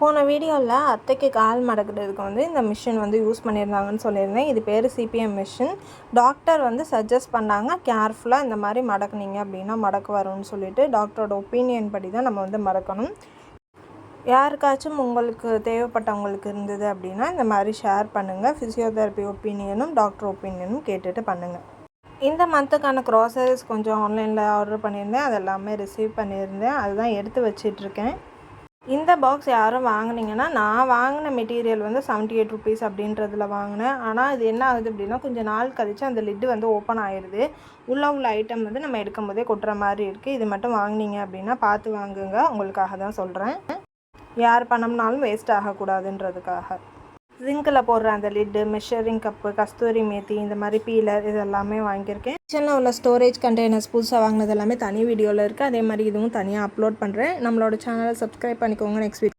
போன வீடியோவில் அத்தைக்கு கால் மடக்கிறதுக்கு இந்த மிஷின் யூஸ் பண்ணியிருந்தாங்கன்னு சொல்லியிருந்தேன். இது பேர் சிபிஎம் மிஷின். டாக்டர் சஜஸ்ட் பண்ணாங்க, கேர்ஃபுல்லாக இந்த மாதிரி மடக்குனீங்க அப்படின்னா மடக்கு வரும்னு சொல்லிட்டு டாக்டரோட ஒப்பீனியன் படி தான் நம்ம மடக்கணும். யாருக்காச்சும் உங்களுக்கு தேவைப்பட்டவங்களுக்கு இருந்தது அப்படின்னா இந்த மாதிரி ஷேர் பண்ணுங்கள். ஃபிசியோதெரப்பி ஒப்பீனியனும் டாக்டர் ஒப்பீனியனும் கேட்டுட்டு பண்ணுங்கள். இந்த மந்த்துக்கான க்ராசரிஸ் கொஞ்சம் ஆன்லைனில் ஆர்டர் பண்ணியிருந்தேன். அது எல்லாமே ரிசீவ் பண்ணியிருந்தேன். அதுதான் எடுத்து வச்சிட்ருக்கேன். இந்த பாக்ஸ் யாரும் வாங்கினீங்கன்னா, நான் வாங்கின மெட்டீரியல் 78 ருபீஸ் அப்படின்றதில் வாங்கினேன். ஆனால் இது என்ன ஆகுது அப்படின்னா, கொஞ்சம் நாள் கழித்து அந்த லிட்டு ஓப்பன் ஆயிடுது. உள்ள ஐட்டம் நம்ம எடுக்கும் போதே கொட்டுற மாதிரி இருக்குது. இது மட்டும் வாங்கினீங்க அப்படின்னா பார்த்து வாங்குங்க. உங்களுக்காக தான் சொல்கிறேன். யார் பணம்னாலும் வேஸ்ட் ஆகக்கூடாதுன்றதுக்காக. ஜிங்கில் போடுற அந்த லிட்டு, மெஷரிங் கப்பு, கஸ்தூரி மேத்தி, இந்த மாதிரி பீலர், இது எல்லாமே வாங்கியிருக்கேன். கிச்சனில் உள்ள ஸ்டோரேஜ் கண்டெய்னர்ஸ் புதுசாக வாங்கினது எல்லாமே தனி வீடியோவில் இருக்குது. அதே மாதிரி இதுவும் தனியாக அப்லோட் பண்ணுறேன். நம்மளோட சேனலை சப்ஸ்கிரைப் பண்ணிக்கோங்க. Next week